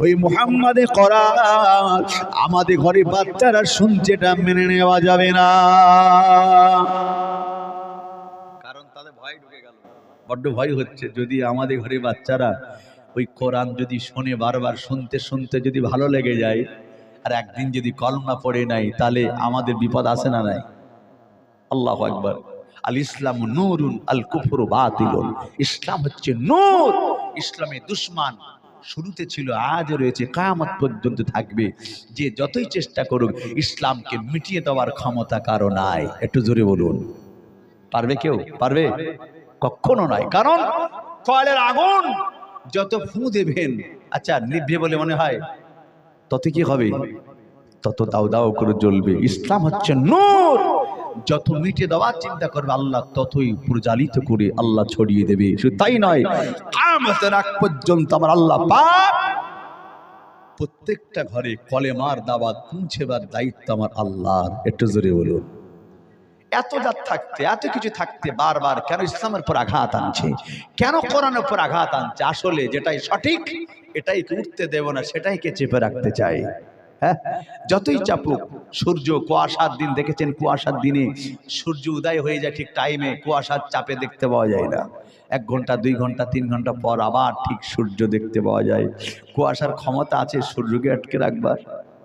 ওই মুহাম্মাদে কোরআন আমাদের ঘরে বাচ্চারা শুনছে, এটা মেনে নেওয়া যাবে না, কারণ তাদের ভয় ঢুকে গেল, বড্ড ভয় হচ্ছে। যদি আমাদের ঘরে বাচ্চারা ওই কোরআন যদি শোনে, বারবার শুনতে শুনতে যদি ভালো লেগে যায়, আর একদিন যদি কলমা পড়ে নাই, তাহলে আমাদের বিপদ আছে না নাই? আল্লাহু আকবার। আল ইসলাম নূরুন আল কুফরু বাতিলুন। ইসলাম হচ্ছে নূর, ইসলামের দুশমন শুরুতে ছিল, আজও রয়েছে, কিয়ামত পর্যন্ত থাকবে। যে যতই চেষ্টা করুক, ইসলামকে মিটিয়ে দেওয়ার ক্ষমতা কারো নাই। একটু জোরে বলুন, পারবে কেউ? পারবে? কখনো নয়। কারণ কয়লার আগুন যত ফু দেবেন, আচ্ছা নিভবে বলে মনে হয়, তত কি হবে? তত দাও দাও করে জ্বলবে। ইসলাম হচ্ছে নূর, যত মিটে দেওয়ার চিন্তা করবে আল্লাহ, ততই প্রজ্বালিত করে আল্লাহ ছড়িয়ে দেবে। শুধু তাই নয়, কিয়ামতের আগ পর্যন্ত আমার আল্লাহ পাক প্রত্যেকটা ঘরে কলেমার দাওয়াত পৌঁছেবার দায়িত্ব আমার আল্লাহর। একটু জোরে বলুন। এত জাত থাকতে, এত কিছু থাকতে, বারবার কেন ইসলামের উপর আঘাত আনছে? কেন কোরআনের উপর আঘাত আনছে? আসলে যেটাই সঠিক, এটাই উঠতে দেব না, সেটাইকে চেপে রাখতে চাই। হ্যাঁ, যতই চাপুক, সূর্য কুয়াশার দিন দেখেছেন, কুয়াশার দিনে সূর্য উদয় হয়ে যায় ঠিক টাইমে, কুয়াশার চাপে দেখতে পাওয়া যায় না। 1 ঘন্টা 2 ঘন্টা 3 ঘন্টা পর আবার ঠিক সূর্য দেখতে পাওয়া যায়। কুয়াশার ক্ষমতা আছে সূর্যকে আটকে রাখবার,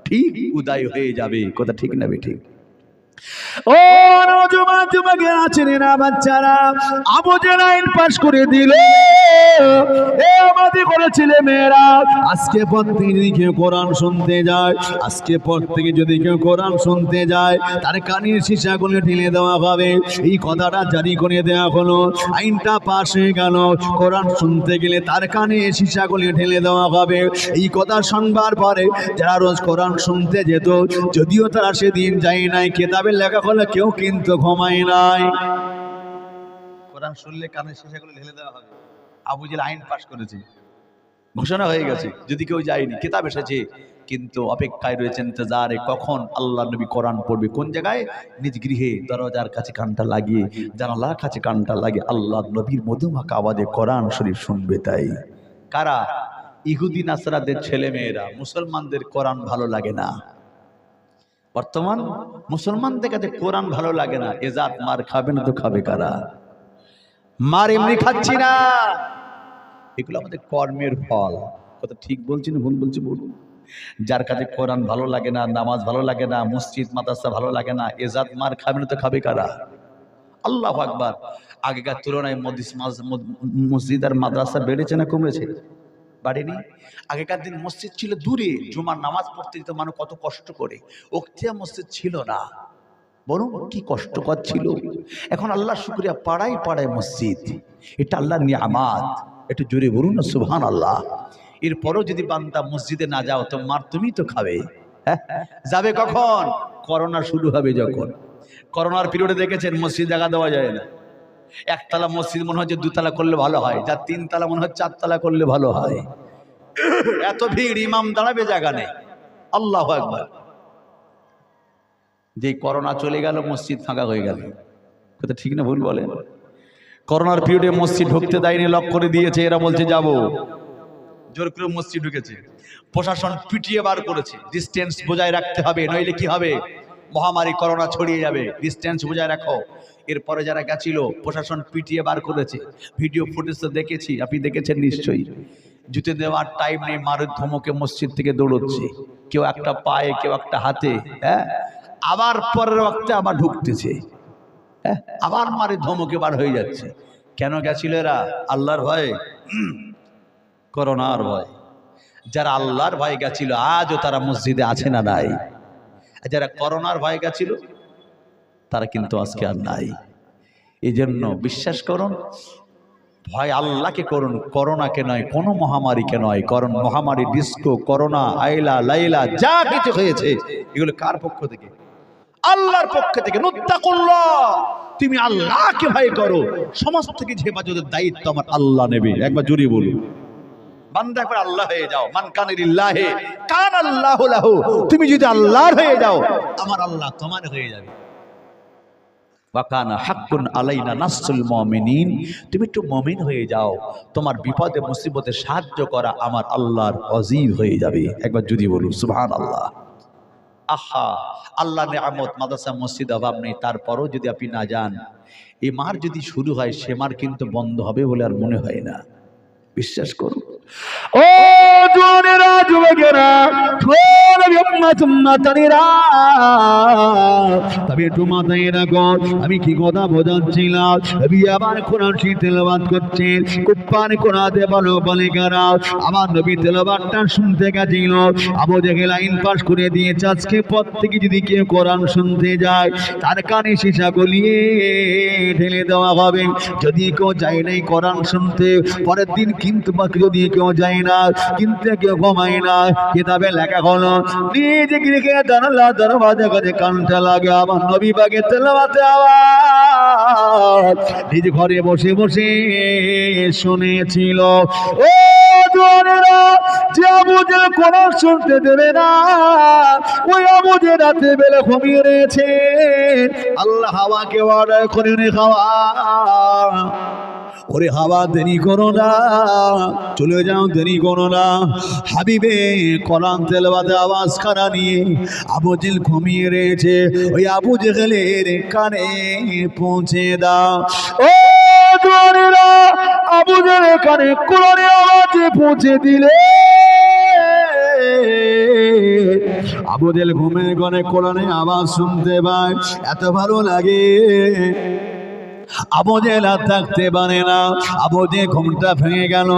ঠিক উদয় হয়ে যাবে। কথা ঠিক না বেঠিক? ও নওজোয়ান যুবকেরা আছেন না, বাচ্চারা, আবু জেহেল আইন পাশ করে দিল। এ আমাদের ঘরে ছেলে মেয়েরা, আজকে পর থেকে যদি কেউ কোরআন শুনতে যায়, আজকে পর থেকে যদি কেউ কোরআন শুনতে যায়, তার কানের সীসাগুলো ঢেলে দেওয়া হবে। এই কথাটা জারি করে দেওয়া হলো, আইনটা পাশ হয়ে গেল। কোরআন শুনতে গেলে তার কানে সীসাগুলো ঢেলে দেওয়া হবে। এই কথা শুনবার পরে যারা রোজ কোরআন শুনতে যেত, যদিও তারা সেদিন যায় নাই, কেতাবে লেখা হলো কেউ কিন্তু ঘুমায় নাই। কোরআন শুনলে কানে সীসাগুলো ঢেলে দেওয়া হবে। আবু জেহেল আইন পাশ করেছে, ঘোষণা হয়ে গেছে, যদি কেউ যায়নি, কিতাব এসেছে, কিন্তু অপেক্ষায় রয়েছেন ইন্তজারে, কখন আল্লাহ নবী কোরআন পড়বে। কোন জায়গায়? নিজ গৃহে দরজার কাছে কানটা লাগিয়ে, জানালার কাছে কানটা লাগিয়ে আল্লাহ নবীর মধুমাখা আওয়াজে কোরআন শরীফ শুনবে। তাই কারা? ইহুদি নাসরাদের ছেলে মেয়েরা। মুসলমানদের কোরআন ভালো লাগে না। বর্তমান মুসলমানদের কাছে কোরআন ভালো লাগে না। এজাত মার খাবে না তো খাবে কারা? মার এমনি খাচ্ছি না, এগুলো আমাদের কর্মের ফল। কথা ঠিক বলছি না ভুল বলছি বলুন? যার কাছে কোরআন ভালো লাগে না, নামাজ ভালো লাগে না, মসজিদ মাদ্রাসা ভালো লাগে না, এজাত মার খাবে না তো খাবে কারা? আল্লাহু আকবার। আগেকার তুলনায় মসজিদ আর মাদ্রাসা বেড়েছে না কমেছে? বাড়েনি। আগেকার দিন মসজিদ ছিল দূরে, জুমার নামাজ পড়তে যেত মানুষ কত কষ্ট করে, ওক্তিয়া মসজিদ ছিল না, বরং কি কষ্টকর ছিল। এখন আল্লাহ শুকরিয়া, পাড়ায় পাড়ায় মসজিদ। এটা আল্লাহর নিয়ামত। একটু জোরে বলুন না সুবহানাল্লাহ। এরপরও যদি বান্দা মসজিদে না যাও, তো মার তুমি তো খাবে। হ্যাঁ, যাবে কখন? করোনা শুরু হবে যখন। করোনার পিরিয়ডে দেখেছেন মসজিদ জায়গা দেওয়া যায় না। একতলা মসজিদ মনে হয় যে 2 তলা করলে ভালো হয়, যার 3 তলা মনে হয় 4 তলা করলে ভালো হয়। এত ভিড়, ইমাম দাঁড়াবে জায়গা নেই। আল্লাহু আকবার। যে করোনা চলে গেল, মসজিদ ফাঁকা হয়ে গেল। কথা ঠিক না ভুল বলেন? করোনার পিরিয়ডে মসজিদ ঢুকতে দেয়নি, লক করে দিয়েছে। এরা বলছে যাব, জোর করে মসজিদ ঢুকেছে। প্রশাসন পিটিয়ে বার করেছে, ডিস্টেন্স বজায় রাখতে হবে, নইলে কি হবে? মহামারী করোনা ছড়িয়ে যাবে, ডিস্টেন্স বজায় রাখো। এরপরে যারা গেছিল, প্রশাসন পিটিয়ে বার করেছে। ভিডিও ফুটেজ তো দেখেছি, আপনি দেখেছেন নিশ্চয়ই। জুতে দেওয়ার টাইম নেই, মারের ধমকে মসজিদ থেকে দৌড়চ্ছে, কেউ একটা পায়ে, কেউ একটা হাতে। হ্যাঁ, আবার পরের ওয়াক্তে আবার ঢুকতেছে। হ্যাঁ, আবার মারে ধমকে বার হয়ে যাচ্ছে। কেন গেছিল এরা? আল্লাহর ভয়ে, করোনার ভয়। যারা আল্লাহর ভয় গেছিল, আজও তারা মসজিদে আছে না নাই? যারা করোনার ভয় গেছিল, তারা কিন্তু আজকে আর নাই। এই জন্য বিশ্বাস করুন, ভয় আল্লাহকে করুন, করোনাকে নয়, কোনো মহামারীকে নয়। কারণ মহামারী, ডিস্কো, করোনা, আইলা লাইলা যা কিছু হয়েছে, এগুলো কার পক্ষ থেকে? আল্লাহর পক্ষ থেকে। মুত্তাকুল্লাহ, তুমি আল্লাহকে ভয় করো, সমস্ত কিছু হেফাজতের দায়িত্ব আমার আল্লাহ নেবে। একবার জোরে বলুন, বান্দা একবার আল্লাহ হয়ে যাও। মান কানা লিল্লাহি কানা আল্লাহু লাহু। তুমি যদি আল্লাহর হয়ে যাও, আমার আল্লাহ তোমার হয়ে যাবে। ওয়াকানা হাক্কুন আলাইনা নাসরুল মুমিনিন, তুমি একটু মুমিন হয়ে যাও, তোমার বিপদে মুসিবতে সাহায্য করা আমার আল্লাহর ওয়াজিব হয়ে যাবে। একবার যদি বলুন সুবহানাল্লাহ। আহা, আল্লাহ নেয়ামত, মাদ্রাসা মসজিদ অভাব নেই, তারপরও যদি আপনি না যান, এই মার যদি শুরু হয় সে মার কিন্তু বন্ধ হবে বলে আর মনে হয় না। বিশ্বাস করুন ও জোনেরা যুবকেরা, তবে একটু মাথায় রাখো আমি কি কথা বোঝাচ্ছিলাম। আবার কোরআন তেলাওয়াত করছেন, কুপ্পার কোরআনে বলো বালিকারা আমার নবী তেলাওয়াতটা শুনতে গেছিল। আবু জেহেল আইন পাশ করে দিয়েছে, আজকে পর থেকে যদি কেউ কোরআন শুনতে যায় তার কানে সীসা গলিয়ে ঢেলে দেওয়া হবে। যদি কেউ যায় নাই কোরআন শুনতে, পরের দিন কিন্তু যদি কেউ যায় না, কিন্তু কেউ ঘুমায় না, কিতাবে লেখা হলো নিজে গিয়ে জানালা দরওয়াজা করে কানটা লাগে আমার নবী পাকের তেলাওয়াতে আওয়াজ নিজ ঘরে বসে বসে শুনেছিল। ও জোনেরা, যে আবু জেহেল কোরআন শুনতে দেবে না, ওই আবু জেহেল রাতে বেলা ঘুমিয়ে রয়েছে। আল্লাহ হাওয়াকে অর্ডার করে নে, হাওয়া ওরে হাওয়া দেরি করো না, চলে যাও, দেরি করো না। হাবিবে কোরআন তেলাওয়াতে আওয়াজ খানা নিয়ে আবু জেহেল ঘুমিয়ে রয়েছে, ওই আবু জেহেলের কানে পৌঁছে দাও। ও জোনেরা, আবু জেহেলের কানে কোরআনের আওয়াজ পৌঁছে দিলে আবু জেহেল ঘুমের ঘরে কোরআনের আওয়াজ শুনতে পায়, এত ভালো লাগে। আবু জেহেল আর থাকতে পারে না, আবু জেহেল ঘুমটা ভেঙে গেল।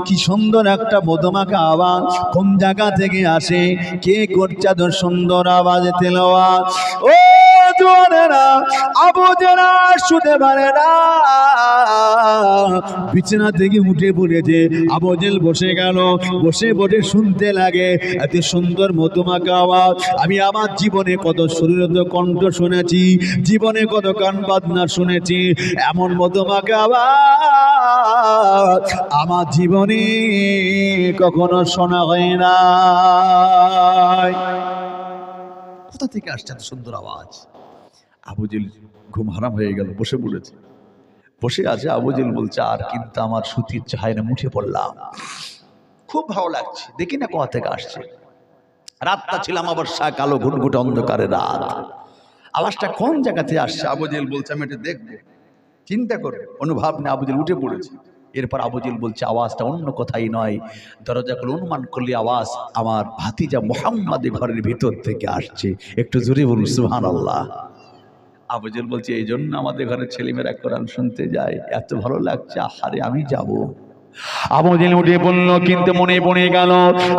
কি সুন্দর একটা মধুমাখা আওয়াজ, কোন জায়গা থেকে আসে, কে করছে এত সুন্দর আওয়াজ তেলাওয়াত। ও জোনেরা, আবু জেহেল শুতে পারে না, বিছানা থেকে উঠে পড়েছে। আবু জেহেল বসে গেল, বসে বসে শুনতে লাগে এত সুন্দর মধুমাখা আওয়াজ। আমি আমার জীবনে কত সুরেন্দ্র কণ্ঠ শুনেছি, জীবনে কত গান বাজনা শুনেছি, এমন মধুমাখা আওয়াজ আমার জীবনে কখনো শোনা হয় না। কোথা থেকে আসছে এত সুন্দর আওয়াজ? আবু জেহেল ঘুম হারাম হয়ে গেল, বসে পড়েছে। বসে আছে, আবু জেহেল বলছে আর কিন্তু আমার শুতে ইচ্ছে হয় না, মুঠে পড়লাম, খুব ভালো লাগছে, দেখি না কোথা থেকে আসছে। রাতটা ছিলাম অবশ্যই কালো ঘুটঘুটে অন্ধকারে রাত, আওয়াজটা কোন জায়গা থেকে আসছে? আবু জেহেল বলছে আমি এটা দেখবো। চিন্তা করো, অনুভব নেই, আবু জেহেল উঠে পড়েছে। এরপর আবু জেহেল বলছে আওয়াজটা অন্য কোথায় নয়, দরজা খুলে অনুমান করলে আওয়াজ আমার ভাতিজা মুহাম্মাদের ঘরের ভিতর থেকে আসছে। একটু জোরে বলুন সুবহানাল্লাহ। আবু জেহেল বলছে এই জন্য আমাদের ঘরের ছেলেমেয়েরা কোরআন শুনতে যায়, এত ভালো লাগছে, আহারে আমি যাব। আবু জেহেল উঠে বলল কিন্তু মনে পড়ে গেল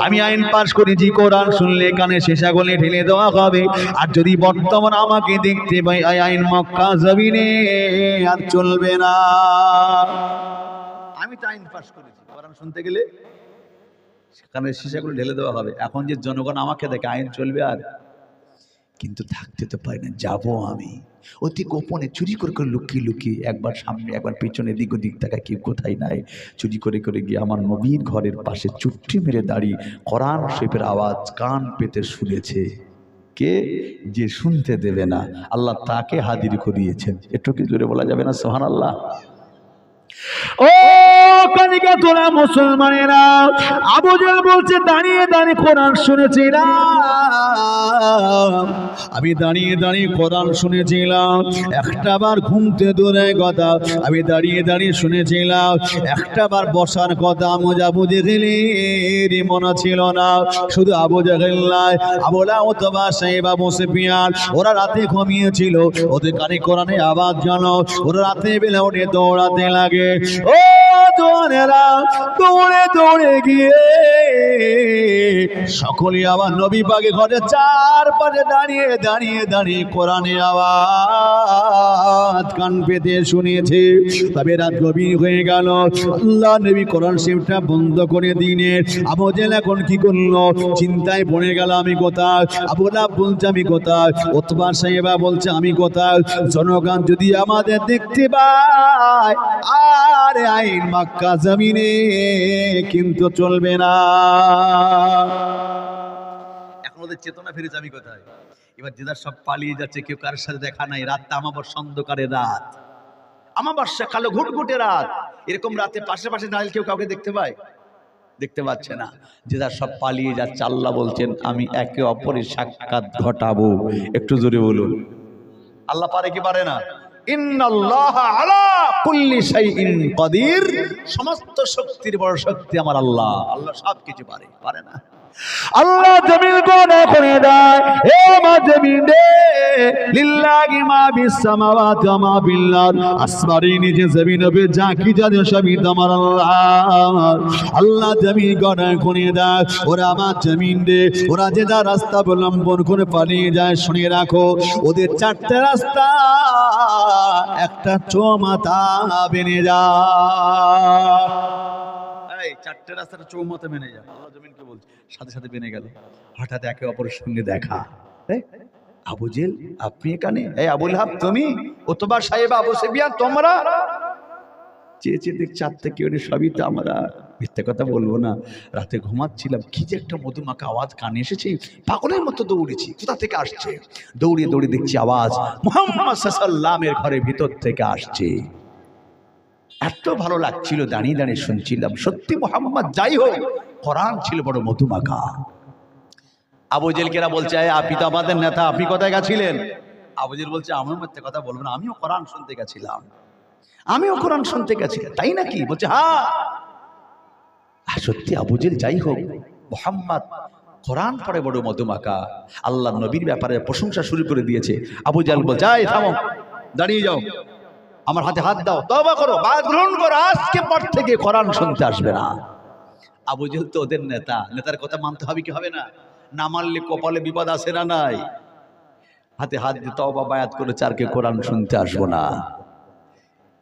আমি আইন পাশ করেছি, কোরআন শুনলে কানে শেষা গলে ঢেলে দেওয়া হবে, আর যদি বর্তমান আমাকে দেখতে পাই আইন মক্কা জমিনে আর চলবে না। আমি তো আইন পাশ করেছি, কোরআন শুনতে গেলে কানে শেষাগুলো ঢেলে দেওয়া হবে, এখন যে জনগণ আমাকে দেখে আইন চলবে আর? কিন্তু থাকতে তো পারি না, যাবো আমি অতি গোপনে চুরি করে করে লুকিয়ে লুকিয়ে, একবার সামনে একবার পিছনে, দিক ওদিক তাকায় কেউ কোথায় নাই, চুরি করে করে গিয়ে আমার নবীর ঘরের পাশে চুপটি মেরে দাঁড়িয়ে কোরআন শরীফের আওয়াজ কান পেতে শুনেছে। কে? যে শুনতে দেবে না, আল্লাহ তাকে হাজির করিয়েছেন। একটু কি জোরে বলা যাবে না সুবহানাল্লাহ? ও কানিকা তোরা মুসলমানেরা, আবু জেহেল বলছে দাঁড়িয়ে দাঁড়িয়ে কোরআন শুনেছিলাম, আমি দাঁড়িয়ে দাঁড়িয়ে কোরআন শুনেছিলাম, একটা বার ঘুমতে দূরের কথা, আমি দাঁড়িয়ে দাঁড়িয়ে শুনেছিলাম, একটা বার বসার কথা আমার আবু জেহেলের মনে ছিল না। শুধু আবু জেহেল নয়, আবুলা ওতবা সাহেব আবু সুফিয়ান, ওরা রাতে ঘুমিয়েছিল, ওদের কানে কোরআনে আওয়াজ জানো, ওরা রাতে বেলা উঠে দৌড়াতে লাগে। ও জোয়ানেরা, দৌড়ে দৌড়ে গিয়ে সকলে আবার নবী পাকে ঘরে চারপাশে দাঁড়িয়ে দাঁড়িয়ে দাঁড়িয়ে কোরআনে আওয়াজ কান পেতে শুনেছে। তবে রাত গভীর হয়ে গেল, আল্লাহ নবী কোরআন শরীফটা বন্ধ করে দিলেন। আবু জেহেল এখন কি করলো? চিন্তায় পড়ে গেল, আমি কোথায়? আবু লাহাব বলছে আমি কোথায়? উতবা সাহেবা বলছে আমি কোথায়? জনগণ যদি আমাদের দেখতে পায় আর আইন মক্কা জমিনে কিন্তু চলবে না। এখন আমাদের চেতনা ফিরেছে আমি কোথায়। এবার যে যার সব পালিয়ে যাচ্ছে, কেউ কারোর সাথে দেখা নাই। রাতটা আমাবস্যা অন্ধকারের রাত, আমাবস্যা কালো ঘুটঘুটে রাত। এরকম রাতে পাশে পাশে দাঁড়িয়ে কেউ কাউকে দেখতে পায়? দেখতে পাচ্ছে না। যে যার সব পালিয়ে যাচ্ছে, আল্লাহ বলছেন আমি একে অপরের সাক্ষাৎ ঘটাবো। একটু জোরে বলুন, আল্লাহ পারে কি পারে না? ইন্নাল্লাহা আলা কুল্লি শাইইন কাদির। সমস্ত শক্তির বড় শক্তি আমার আল্লাহ। আল্লাহ সব কিছু পারে, পারে না? আল্লাহ জমিন কোনা করে দেয়, হে মা জমিন রে, লিল্লাহি মা বিস সামাওয়াতি ওয়া মা বিল আরদ। আসমানের নিচে জমিনে যা কি জানে সবই তোমার আল্লাহ। আল্লাহ জমিন কোনা করে দেয়, ওরা আমার জমিন রে, ওরা যে যা রাস্তা অবলম্বন করে পালিয়ে যায়, শুনে রাখো ওদের চারটে রাস্তা একটা চৌমাথা বেনে যায়। চারটে রাস্তাটা চৌমাথা মেনে যায়। আল্লাহ জমিনকে বলছে, সাথে সাথে বেনে গেল। হঠাৎ একে অপরের সঙ্গে দেখা। আবু জেল আপনি এখানে, এই আবুল হাব তুমি, ওতবা সাহেব আবু সুফিয়ান তোমরা। চেয়ে দেখছি চারটে কেউ সবই তো আমরা। মিথ্যে কথা বলবো না, রাতে ঘুমাচ্ছিলাম, কি যে একটা মধুমাখা আওয়াজ কানে এসেছে, পাগলের মতো দৌড়েছি। কোথা থেকে আসছে? দৌড়িয়ে দৌড়িয়ে দেখছি আওয়াজ মুহাম্মদ সাল্লাল্লাহু ঘরের ভিতর থেকে আসছে। এত ভালো লাগছিল, দাঁড়িয়ে দাঁড়িয়ে শুনছিলাম। সত্যি মুহাম্মদ, যাই হোক কোরআন ছিল বড় মধুমাখা। আবু জেলকেরা বলছে, আপনি তো আমাদের নেতা, আপনি কোথায় গেছিলেন? আবু জেল বলছে, আমার মধ্যে কথা বলবো না, আমিও কোরআন শুনতে গেছিলাম। আমিও কোরআন শুনতে গেছিলাম। তাই নাকি? বলছে হ্যাঁ। সত্যি আবু জেল, যাই হোক মুহাম্মদ কোরআন পড়ে বড় মধুমাখা। আল্লাহ নবীর ব্যাপারে প্রশংসা শুরু করে দিয়েছে। আবু জেল বলছে, এই থামো, দাঁড়িয়ে যাও, আমার হাতে হাত দাও, তওবা করো, বায়াত গ্রহণ করো, আজকে পর থেকে কোরআন শুনতে আসবে না। আবু জেল তো ওদের নেতা, নেতার কথা মানতে হবে কি হবে না? না মানলে কপালে বিপদ আসে না নাই? হাতে হাত দিয়ে তওবা বায়াত করে চারকে কোরআন শুনতে আসবো না।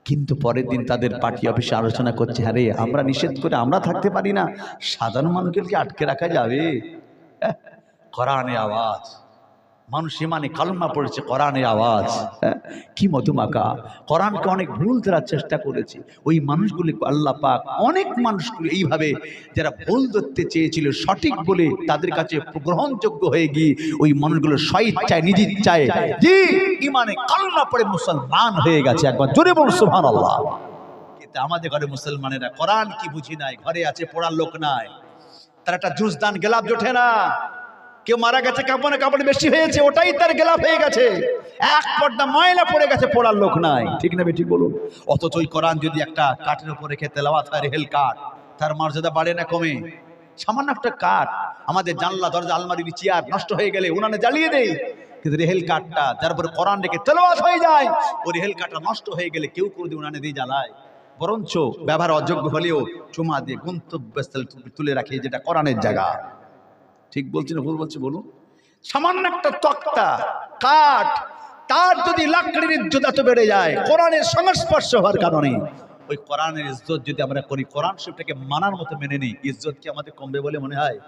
কিন্তু পরের দিন তাদের পার্টি অফিসে আলোচনা করছে, হ্যাঁ রে, আমরা নিষেধ করে আমরা থাকতে পারি না, সাধারণ মানুষকে কি আটকে রাখা যাবে? কোরআনে আওয়াজ, মানুষ ইমানে কালমা পড়েছে, কোরআনের আওয়াজ। কি মধুমাখা! কোরআনকে অনেক ভুল ধরার চেষ্টা করেছে ওই মানুষগুলি। আল্লাহ পাক অনেক মানুষগুলি এইভাবে যারা ভুল ধরতে চেয়েছিল, সঠিক বলে তাদের কাছে গ্রহণযোগ্য হয়ে গিয়ে ওই মানুষগুলো স্বইচ্ছায় নিজ ইচ্ছায় জি ইমানে কালমা পড়ে মুসলমান হয়ে গেছে। একবার জোরে বলুন সুবহানাল্লাহ। কিন্তু আমাদের ঘরে মুসলমানেরা কোরআন কি বুঝি নাই, ঘরে আছে পড়ার লোক নাই, তার একটা জুজদান গেলাপ জোটে না। কেউ মারা গেছে, কাপড়ে কাপড় বেশি হয়েছে, ওটাই তার গেলাপ হয়ে গেছে, এক পর্দা ময়লা পড়ে গেছে, পড়ার লোক নাই। ঠিক না ঠিক বলুন? অথচ ওই কোরআন যদি একটা কাঠের উপর রেখে তেলাওয়াত হয়, রেহেল কাঠ, তার মর্যাদা বাড়ে না কমে? সামান্য একটা কাঠ, আমাদের জানলা দরজা আলমারির চেয়ার নষ্ট হয়ে গেলে উনানে জ্বালিয়ে দেয়, কিন্তু রেহেল কাঠটা যার উপর কোরআন রেখে তেলাওয়াত হয়ে যায়, ওই রেহেল কাঠটা নষ্ট হয়ে গেলে কেউ কোনোদিন উনানে দিয়ে জ্বালায়? বরঞ্চ ব্যবহার অযোগ্য হলেও চুমা দিয়ে গন্তব্যস্থলে তুলে রাখে, যেটা কোরআনের জায়গা। ঠিক বলছি না ভুল বলছি বলুন? সামান্য একটা তক্তা কাঠ, তার যদি লাকড়ির ইজ্জত এত বেড়ে যায় কোরআনের সংস্পর্শ হওয়ার কারণে, ওই কোরআনের ইজ্জত যদি আমরা করি, কোরআন শরীফটাকে মানার মতো মেনে নিই, ইজ্জত কি আমাদের কমবে বলে মনে হয়?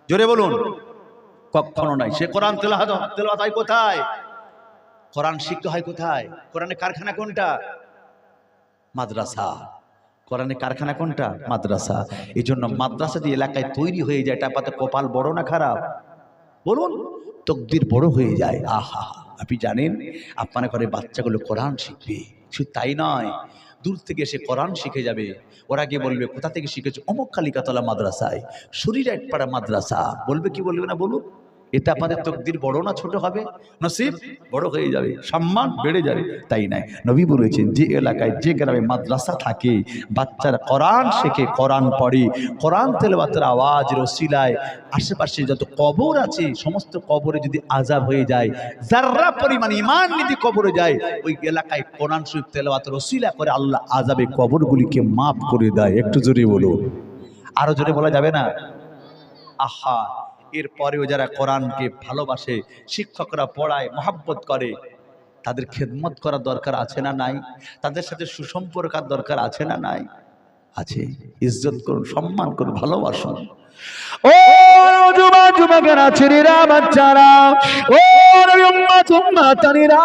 জোরে বলুন। কখনো নাই। সে কোরআন তেলাওয়াত হয় কোথায়? কোরআন শিক্ষা হয় কোথায়? কোরআনের কারখানা কোনটা? মাদ্রাসা। কোরআনের কারখানা কোনটা? মাদ্রাসা। এই জন্য মাদ্রাসা যে এলাকায় তৈরি হয়ে যায়, এটা পাতে কপাল বড় না খারাপ? বলুন, তকদির বড় হয়ে যায়। আহা, আপনি জানেন আপনার ঘরে বাচ্চাগুলো কোরআন শিখবে, শুধু তাই নয়, দূর থেকে এসে কোরআন শিখে যাবে। ওরা গিয়ে বলবে, কোথা থেকে শিখেছে? অমুক কালিকাতলা মাদ্রাসায়, শরীরাইটপাড়া মাদ্রাসা। বলবে কি বলবে না বলুন? এটা আপনাদের তকদির বড় না ছোট হবে? নসিব বড় হয়ে যাবে, সম্মান বেড়ে যাবে। তাই নাই, নবী বলেছেন, যে এলাকায় যে গ্রামে মাদ্রাসা থাকে, বাচ্চারা কোরআন শেখে, কোরআন পড়ে, কোরআন তেলাওয়াতের আওয়াজের ওসিলায় আশেপাশে যত কবর আছে সমস্ত কবরে যদি আযাব হয়ে যায়, যাররা পরিমাণ ঈমান যদি কবরে যায়, ওই এলাকায় কোরআন শরীফ তেলাওয়াতের ওসিলা করে আল্লাহ আযাবে কবরগুলিকে মাফ করে দেয়। একটু জোরে বলুন। আরো জোরে বলা যাবে না? আহা, এরপরেও যারা কোরআনকে ভালোবাসে, শিক্ষকরা পড়ায়, মহাব্বত করে, তাদের খেদমত করার দরকার আছে না নাই? তাদের সাথে সুসম্পর্কের দরকার আছে না নাই? আছে। ইজ্জত করুন, সম্মান করুন, ভালোবাসুন। ও নওজোয়ান যুবকেরা ছেলেরা বাচ্চারা ও নবী উম্মত উম্মাতানিরা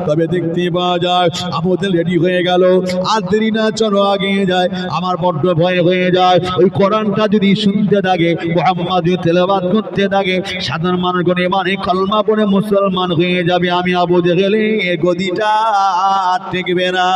তবে দেখতে পাওয়া যায় আবু জেহেল রেডি হয়ে গেল আর দেরি না চলো আগিয়ে যায় আমার বড্ড ভয় হয়ে যায় ওই কোরআনটা যদি শুনতে থাকে মুহাম্মদ যদি তেলাওয়াত করতে থাকে সাধারণ মানুষগণ মানে কলমা পড়ে মুসলমান হয়ে যাবে আমি আবু জেহেলে গদিটা টেকবে না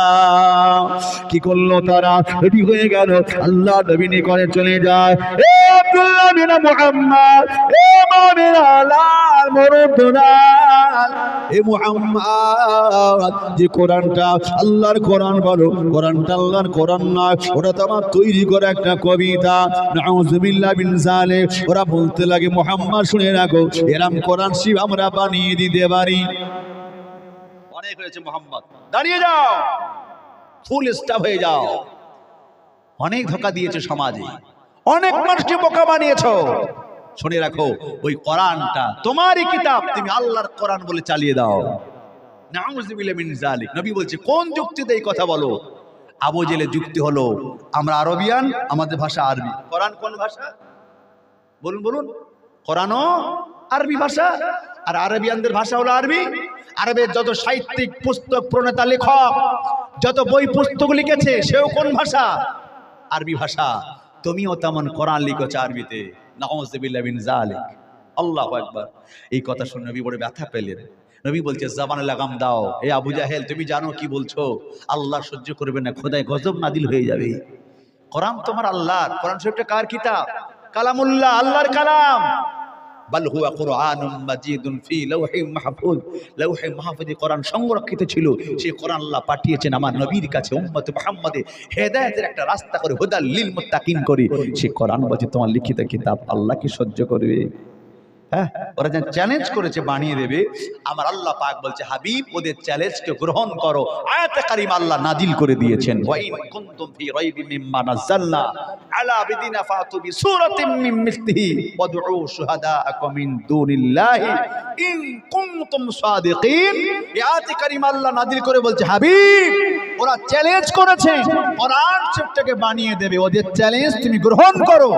কি করলো তারা রেডি হয়ে গেল আল্লাহ নবী নিকটে চলে যায় এ আব্দুল্লাহ বিন মুহাম্মদ এ মুমিন আলাল মুরদ্দুনাল এ মুহাম্মদ যে কোরআনটা আল্লাহর কোরআন বলো কোরআনটা আল্লাহর কোরআন নয় ওটা তো আমার তৈরি করা একটা কবিতা নাউযুবিল্লাহ মিন যালিক ওরা বলতে লাগে মুহাম্মদ শুনে রাখো এরকম কোরআন শিব আমরা বানিয়ে দিতে পারি অনেক হয়েছে মুহাম্মদ দাঁড়িয়ে যাও ফুল স্টপ হয়ে যাও অনেক ধোঁকা দিয়েছে সমাজে অনেক মানুষকে বোকা বানিয়েছো শুনে রাখো ওই কোরআনটা তোমারই কিতাব তুমি আল্লাহর কোরআন বলে চালিয়ে দাও নাউযুবিল্লাহ মিন যালিক নবী বলছে কোন যুক্তিতে এই কথা বলো আবু জেহেলের যুক্তি হলো আমরা আরবিয়ান আমাদের ভাষা আরবি কোরআন কোন ভাষা বলুন বলুন কোরআনও আরবি ভাষা আর আরবিয়ানদের ভাষা হলো আরবি আরবের যত সাহিত্যিক পুস্তক প্রণেতা লেখক যত বই পুস্তক লিখেছে সেও কোন ভাষা আরবি ভাষা তুমিও তেমন কোরআন লিখেছো আরবিতে নাউযুবিল্লাহ মিন যালিক আল্লাহু আকবার এই কথা শুনে নবী বড় ব্যথা পেলেন নবী বলছে জবানে লাগাম দাও এ আবু জাহেল তুমি জানো কি বলছো আল্লাহ সহ্য করবে না খোদায় গজব নাজিল হয়ে যাবে কোরআন তোমার আল্লাহর কোরআন শরীফটা কার কিতাব কালামুল্লাহ আল্লাহর কালাম বাল হুয়া কুরআনুম মাজিদুন ফি লাওহিম মাহফুজ লাওহে মাহফুজে কোরআন সংরক্ষিত ছিল সেই কোরআন আল্লাহ পাঠিয়েছেন আমার নবীর কাছে উম্মত মুহাম্মাদে হেদায়েতের একটা রাস্তা করে হুদাল লিল মুত্তাকিন করে সেই কোরআন বলছে তোমার লিখিত কিতাব আল্লাহ কি সহ্য করবে হ্যাঁ ওরা যা চ্যালেঞ্জ করেছে বানিয়ে দেবে আমার আল্লাহ পাক বলছে হাবিব ওদের চ্যালেঞ্জকে গ্রহণ করো আয়াতে কারিমা আল্লাহ নাজিল করে দিয়েছেন ওয়া ইন কুনতুম ফি রাইবিম মিম্মা নাযালনা আলা আবিদিনা ফাতু বিসূরাতিন মিন মিসলিহি ওয়াদউ শুহাদাআকুম মিন দুনিল্লাহি ইন কুনতুম সাদিকিন আয়াতে কারিমা আল্লাহ নাজিল করে বলছে হাবিব ওরা চ্যালেঞ্জ করেছে কোরআন শরীফটাকে বানিয়ে দেবে ওদের চ্যালেঞ্জ তুমি গ্রহণ করো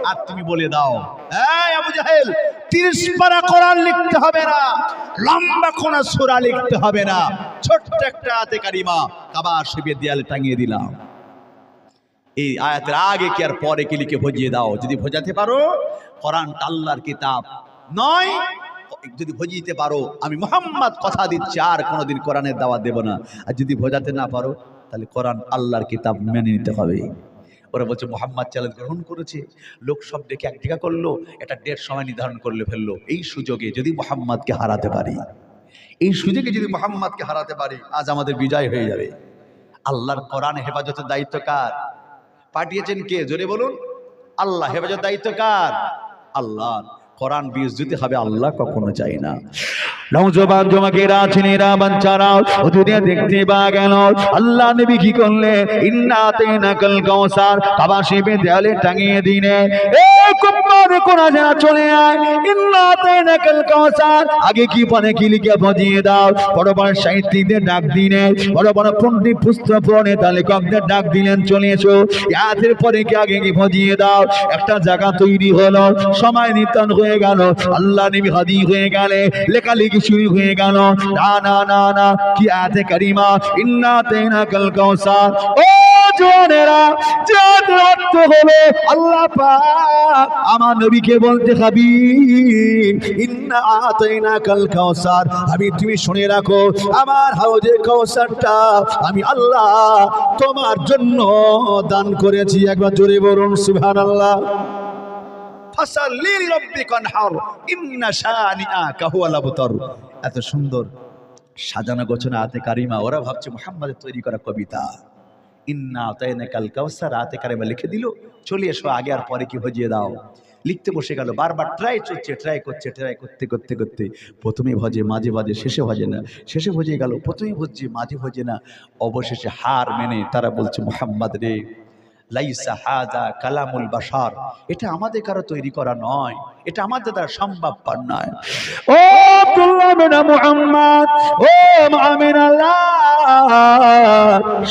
আর তুমি বলে দাও এই আবু জাহেল 30 পারা কোরআন লিখতে হবে না লম্বা কোন সূরা লিখতে হবে না ছোট্ট একটা আয়াতে কারিমা কাবা শরীফের দেয়ালে টাঙিয়ে দিলাম এই আয়াতের আগে কি আর পরে কি লিখে ভজিয়ে দাও যদি ভজাতে পারো কোরআনটা আল্লাহর কিতাব নয় যদি ভজিয়ে পারো আমি মুহাম্মদ কথা দিচ্ছি আর কোনোদিন কোরআনের দাওয়াত দেব না আর যদি ভজাতে না পারো তাহলে কোরআন আল্লাহর কিতাব মেনে নিতে হবে ওরা বলছে মুহাম্মদ চ্যালেঞ্জ গ্রহণ করেছে লোক সব ডেকে এক জায়গা করলো একটা ডেট সময় নির্ধারণ করলে ফেললো এই সুযোগে যদি মুহাম্মদকে হারাতে পারি এই সুযোগে যদি মুহাম্মদকে হারাতে পারি আজ আমাদের বিজয় হয়ে যাবে আল্লাহর কোরআন হেফাজতের দায়িত্ব কার পাঠিয়েছেন কে জোরে বলুন আল্লাহ হেফাজতের দায়িত্ব কার আল্লাহ কোরআন বিজয়ী হবে আল্লাহ কখনো চাই না নওজোয়ান যুবকেরা ছেলেরা বাচ্চারা ও দুনিয়া দেখতে পা গেল আল্লাহ নবী কি করলে ইন্না আতাইনাকাল কাউসার কাবা শরীফের দেয়ালে টাঙিয়ে দিনে এ কুম্মার কোরআন চলে আয় ইন্না আতাইনাকাল কাউসার আগে কি পরে কি লিখে বুঝিয়ে দাও বড় বড় সাহিত্যিকদের ডাক দিনে বড় বড় পণ্ডিত পুস্তক প্রণেতা লেখকদের ডাক দিলেন চলে এসো ইয়াদের পরে কি আগে কি বুঝিয়ে দাও একটা জায়গা তৈরি হলো সময় নির্ধারণ হয়ে গেল আল্লাহ নবী হাজির হয়ে গেলে লেখালেখি শুরু হয়ে গেল না না না না কি আয়াতে কারিমা ইন্না আতাইনাকাল কাউসার ও জোনেরা যার অর্থ হলো আল্লাহ পাক আমার নবীকে বলতে হাবিব ইন্না আতাইনাকাল কাউসার হাবিব তুমি শুনে রাখো আমার হাউজে কাউসারটা আমি আল্লাহ তোমার জন্য দান করেছি একবার জোরে বলুন সুবহানাল্লাহ ফাসাল্লি লিরাব্বিকা ওয়ানহার ইন্না শানিআকা হুয়াল আবতার এত সুন্দর সাজানো গোছানো আয়াতে কারিমা ওরা ভাবছে মুহাম্মাদের তৈরি করা কবিতা ইন্না আতাইনাকাল কাউসার আয়াতে কারিমা লিখে দিল চলে এসো আগে আর পরে কি ভজিয়ে দাও লিখতে বসে গেল বারবার ট্রাই করতে করতে প্রথমে ভজে মাঝে ভজে শেষে ভজে না শেষে ভজে গেল প্রথমে ভজে মাঝে ভজে না অবশেষে হার মেনে তারা বলছে মুহাম্মদ রে লাইসা হাযা কালামুল বাশার, এটা আমাদের কারো তৈরি করা নয়, এটা আমাদের দ্বারা সম্ভবপর নয়। ও আব্দুল্লাহ বিন মুহাম্মদ, ও মুমিন আল্লাহ,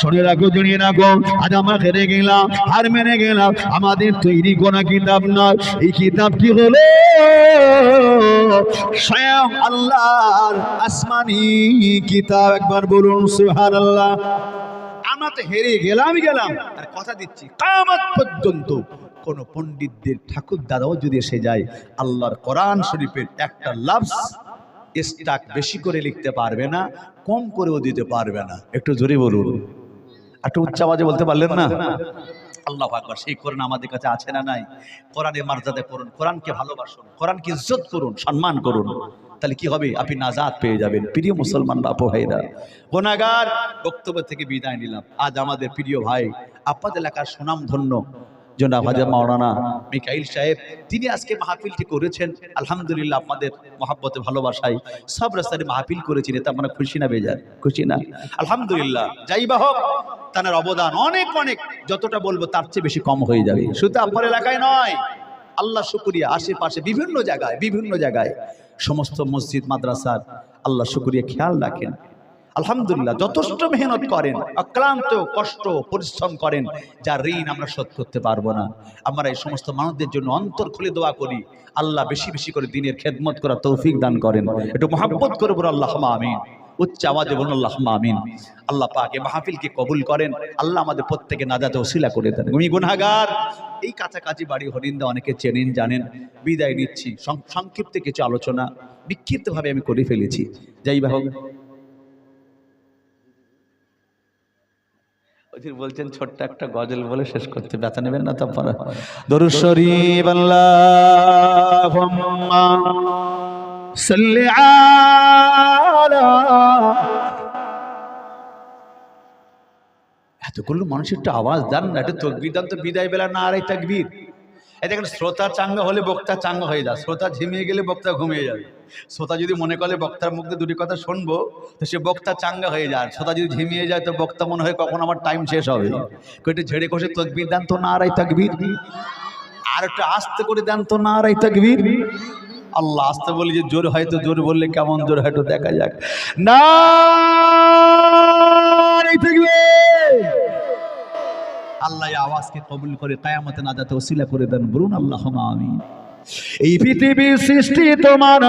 শুনে রাখো, জেনে রাখো, আজ আমরা হেরে গেলাম, হার মেনে গেলাম, আমাদের তৈরি কোন কিতাব নয়। এই কিতাবটি হলো স্বয়ং আল্লাহর আসমানি কিতাব। একবার বলুন সুবহানাল্লাহ। আমরা তো হেরে গেলাম আর কথা দিচ্ছি কিয়ামত পর্যন্ত কোন পণ্ডিতদের ঠাকুর দাদাও যদি এসে যায়, আল্লাহর কোরআন শরীফের একটা লফজ স্টাক বেশি করে লিখতে পারবে না, কম করেও দিতে পারবে না। একটু জোরে বলুন, একটু উচ্চ আওয়াজে বলতে পারলেন না? আল্লাহু আকবার। সেই কোরআন আমাদের কাছে আছে না নাই? কোরআনের মর্যাদা করুন, কোরআনকে ভালোবাসুন, কোরআনকে ইজ্জত করুন, সম্মান করুন, তাহলে কি হবে? আপনি নাজাত পেয়ে যাবেন। প্রিয় মুসলমান বাপ ভাইরা, গুনাহগার বক্তব্য থেকে বিদায় নিলাম। আজ আমাদের প্রিয় ভাই, আপনাদের এলাকার সুনামধন্য জনাব হাজী মাওলানা মিকাইল সাহেব, তিনি আজকে মাহফিলটি করেছেন। আলহামদুলিল্লাহ, আপনাদের মহাব্বতে ভালোবাসায় সব রাস্তায় মাহফিল করেছেন, এতে আমরা খুশি না বেজার? খুশি না? আলহামদুলিল্লাহ। যাই বা হোক, তার অবদান অনেক অনেক, যতটা বলবো তার চেয়ে বেশি কম হয়ে যাবে। শুধু আপনার এলাকায় নয়, আল্লাহ শুকরিয়া, আশেপাশে বিভিন্ন জায়গায় সমস্ত মসজিদ মাদ্রাসার আল্লাহ শুকরিয়া খেয়াল রাখেন। আলহামদুলিল্লাহ, যথেষ্ট মেহনত করেন, অক্লান্ত কষ্ট পরিশ্রম করেন, যার ঋণ আমরা শোধ করতে পারবো না। আমরা এই সমস্ত মানুষদের জন্য অন্তর খুলে দোয়া করি, আল্লাহ বেশি বেশি করে দ্বীনের খেদমত করার তৌফিক দান করেন। একটু মহব্বত করে বলুন আল্লাহুম্মা আমিন। উচ্চ আওয়াজে বলুন আল্লাহুম্মা আমিন। আল্লাহ পাক এই মাহফিলকে কবুল করেন, আল্লাহ আমাদের প্রত্যেকে নাজাতে ওসিলা করে দেন। আমি গুনাহগার, এই কাছাকাছি বাড়ি হরিন্দা, অনেকে চেনেন জানেন। বিদায় নিচ্ছি, সংক্ষিপ্ত কিছু আলোচনা বিক্ষিপ্তভাবে আমি করে ফেলেছি। যাই বা হোক, বলছেন ছোট্ট একটা গজল বলে শেষ করতে, ব্যথা নেবেন না? তারপরে দরুদ শরীফ, আল্লাহুম্মা সাল্লি আলা। এতগুলো মানুষের একটা আওয়াজ দেন না, একটা তাকবীর দেন তো। বিদায় বেলা না আর এই তাকবীর। এই দেখেন, শ্রোতা চাঙ্গা হলে বক্তা চাঙ্গা হয়ে যায়, শ্রোতা ঝিমিয়ে গেলে বক্তা ঘুমিয়ে যাবে। শ্রোতা যদি মনে করে বক্তার মুখে দুটি কথা শুনবো, তো সে বক্তা চাঙ্গা হয়ে যায়। শ্রোতা যদি ঝিমিয়ে যায়, তো বক্তা মনে হয় কখন আমার টাইম শেষ হবে। একটু ঝেড়ে কষে তাকবীর দেন তো, না আর এই তাকবীর। আর একটু আস্তে করে দেন তো, না আর এই তাকবীর। আল্লাহ, আস্তে বলি যে জোর হয়, তো জোর বললে কেমন জোর হয় একটু দেখা যাক। না এই তাকবীর। আল্লাহ এই আওয়াজকে কবুল করে কিয়ামতে নাজাতে ওসিলা করে দেন। বলুন আল্লাহুম্মা আমিন। এই পৃথিবীর সৃষ্টি তোমার।